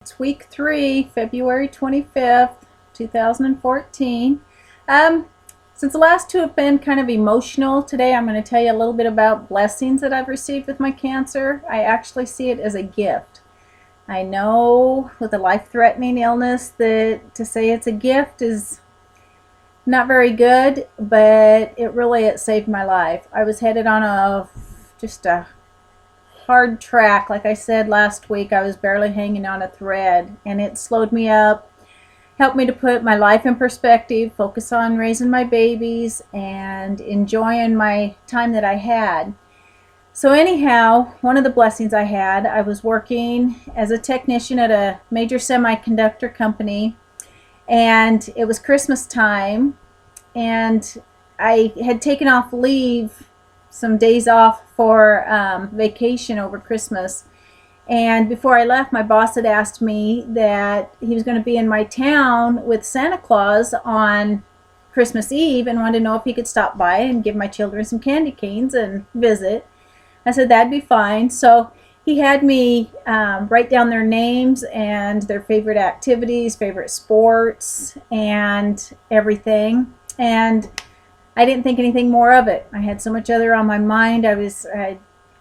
It's week 3, February 25th, 2014. Since the last two have been kind of emotional, today I'm going to tell you a little bit about blessings that I've received with my cancer. I actually see it as a gift. I know with a life-threatening illness that to say it's a gift is not very good, but it saved my life. I was headed on just a hard track. Like I said last week, I was barely hanging on a thread, and it slowed me up, helped me to put my life in perspective, focus on raising my babies and enjoying my time that I had. So anyhow, one of the blessings I had, I was working as a technician at a major semiconductor company, and it was Christmas time, and I had taken off leave, some days off for vacation over Christmas. And before I left, my boss had asked me that he was going to be in my town with Santa Claus on Christmas Eve and wanted to know if he could stop by and give my children some candy canes and visit. I said that'd be fine. So he had me write down their names and their favorite activities, favorite sports, and everything. And I didn't think anything more of it. I had so much other on my mind. I was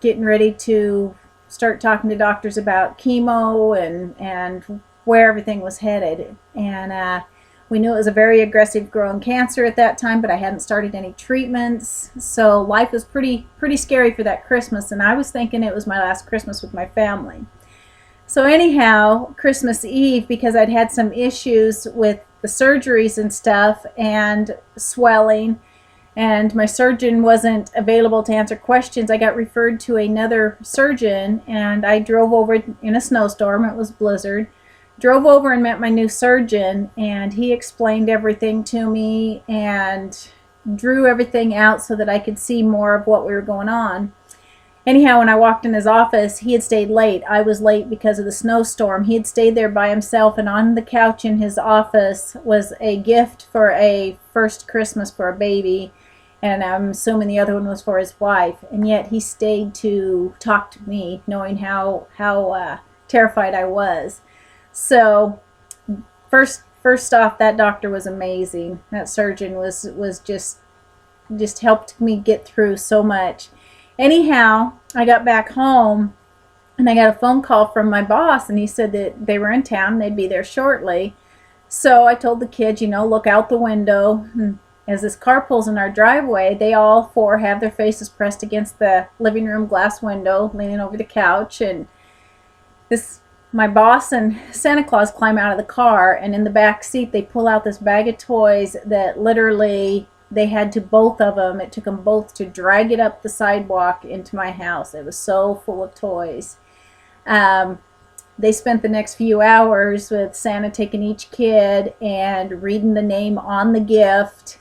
getting ready to start talking to doctors about chemo and where everything was headed. And we knew it was a very aggressive growing cancer at that time, but I hadn't started any treatments. So life was pretty scary for that Christmas, and I was thinking it was my last Christmas with my family. So anyhow, Christmas Eve, because I'd had some issues with the surgeries and stuff and swelling, and my surgeon wasn't available to answer questions, I got referred to another surgeon, and I drove over in a snowstorm. It was blizzard. Drove over and met my new surgeon, and he explained everything to me and drew everything out so that I could see more of what we were going on. Anyhow, when I walked in his office, he had stayed late. I was late because of the snowstorm. He had stayed there by himself, and on the couch in his office was a gift for a first Christmas for a baby, and I'm assuming the other one was for his wife. And yet he stayed to talk to me, knowing how terrified I was. So first off, that doctor was amazing. That surgeon was just helped me get through so much. Anyhow, I got back home, and I got a phone call from my boss, and he said that they were in town, they'd be there shortly. So I told the kids, look out the window. And as this car pulls in our driveway, they all four have their faces pressed against the living room glass window, leaning over the couch, and my boss and Santa Claus climb out of the car, and in the back seat they pull out this bag of toys that literally they had to, both of them, it took them both to drag it up the sidewalk into my house. It was so full of toys. They spent the next few hours with Santa taking each kid and reading the name on the gift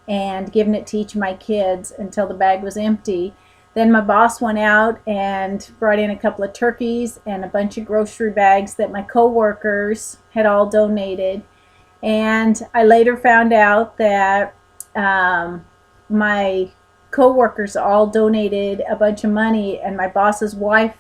and giving it to each of my kids until the bag was empty. Then my boss went out and brought in a couple of turkeys and a bunch of grocery bags that my co-workers had all donated. And I later found out that my co-workers all donated a bunch of money, and my boss's wife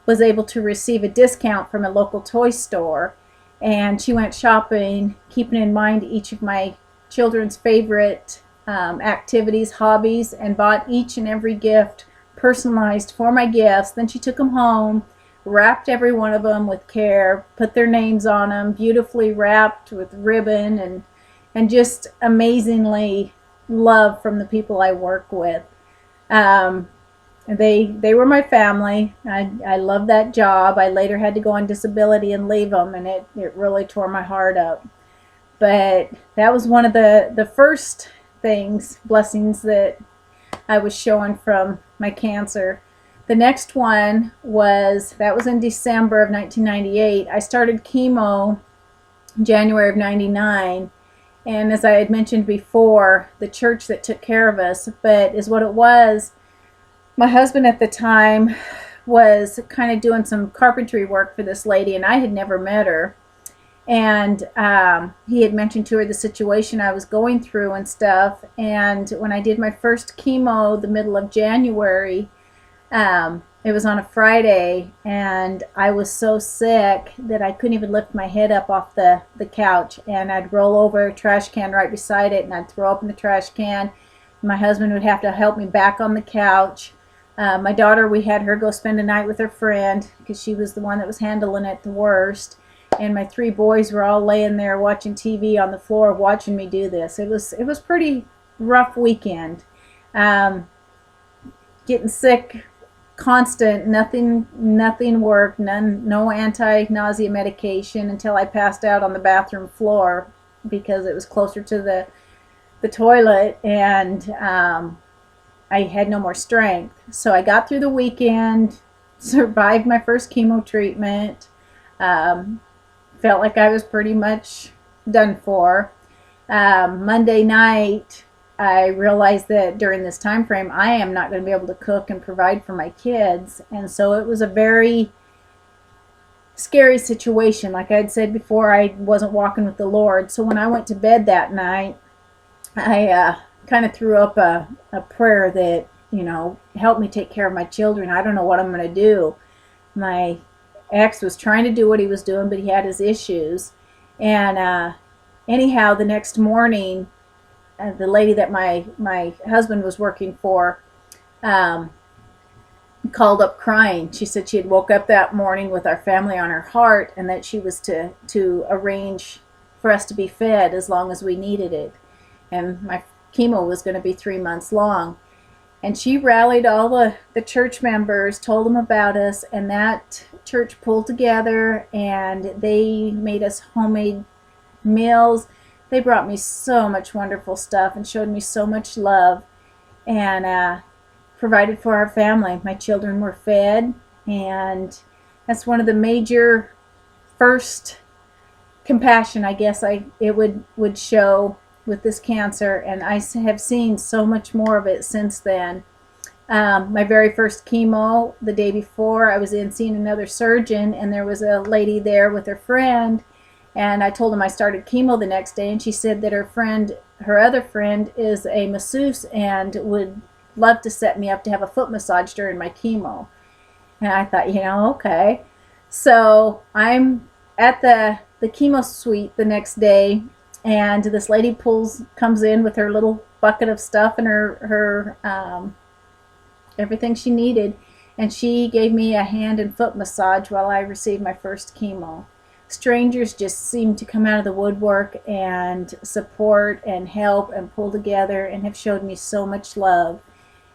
was able to receive a discount from a local toy store. And she went shopping, keeping in mind each of my children's favorite activities, hobbies, and bought each and every gift personalized for my gifts. Then she took them home, wrapped every one of them with care, put their names on them, beautifully wrapped with ribbon, and just amazingly loved from the people I work with. They were my family. I love that job. I later had to go on disability and leave them, and it really tore my heart up. But that was one of the first blessings that I was showing from my cancer. The next one was in December of 1998. I started chemo January of 99. And as I had mentioned before, the church that took care of us, but is what it was, my husband at the time was kind of doing some carpentry work for this lady, and I had never met her. And he had mentioned to her the situation I was going through and stuff. And when I did my first chemo the middle of January, It was on a Friday, and I was so sick that I couldn't even lift my head up off the couch. And I'd roll over a trash can right beside it, and I'd throw up in the trash can. My husband would have to help me back on the couch. My daughter, we had her go spend a night with her friend because she was the one that was handling it the worst. And my 3 boys were all laying there watching TV on the floor, watching me do this. It was pretty rough weekend. Getting sick, constant, nothing worked, no anti-nausea medication until I passed out on the bathroom floor because it was closer to the toilet, and I had no more strength. So I got through the weekend, survived my first chemo treatment, felt like I was pretty much done for. Monday night, I realized that during this time frame, I am not going to be able to cook and provide for my kids. And so it was a very scary situation. Like I'd said before, I wasn't walking with the Lord. So when I went to bed that night, I kind of threw up a prayer that, help me take care of my children. I don't know what I'm going to do. My ex was trying to do what he was doing, but he had his issues. And anyhow, the next morning, the lady that my husband was working for called up crying. She said she had woke up that morning with our family on her heart, and that she was to arrange for us to be fed as long as we needed it. And my chemo was going to be 3 months long. And she rallied all the church members, told them about us, and that church pulled together, and they made us homemade meals. They brought me so much wonderful stuff and showed me so much love, and provided for our family. My children were fed, and that's one of the major first compassion, I guess, it would show with this cancer, and I have seen so much more of it since then. My very first chemo, the day before, I was in seeing another surgeon, and there was a lady there with her friend, and I told him I started chemo the next day, and she said that her other friend is a masseuse and would love to set me up to have a foot massage during my chemo. And I thought, okay. So I'm at the chemo suite the next day, and this lady comes in with her little bucket of stuff and her everything she needed, and she gave me a hand and foot massage while I received my first chemo. Strangers just seem to come out of the woodwork and support and help and pull together and have showed me so much love.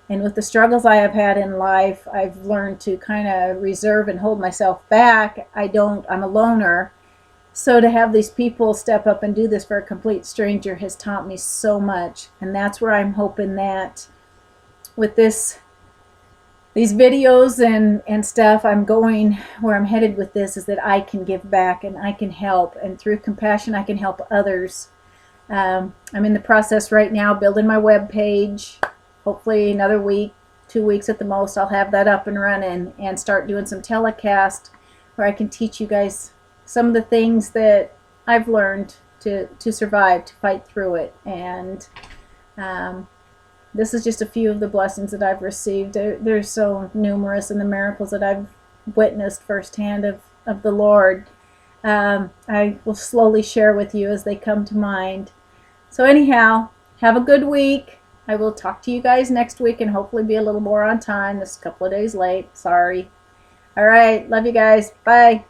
And with the struggles I have had in life, I've learned to kind of reserve and hold myself back. I'm a loner. So to have these people step up and do this for a complete stranger has taught me so much. And that's where I'm hoping that with these videos and stuff, I'm going where I'm headed with this is that I can give back and I can help. And through compassion, I can help others. I'm in the process right now building my web page. Hopefully another week, 2 weeks at the most, I'll have that up and running and start doing some telecast where I can teach you guys some of the things that I've learned to survive, to fight through it. And this is just a few of the blessings that I've received. They're so numerous, and the miracles that I've witnessed firsthand of the Lord. I will slowly share with you as they come to mind. So anyhow, have a good week. I will talk to you guys next week and hopefully be a little more on time. This is a couple of days late. Sorry. All right. Love you guys. Bye.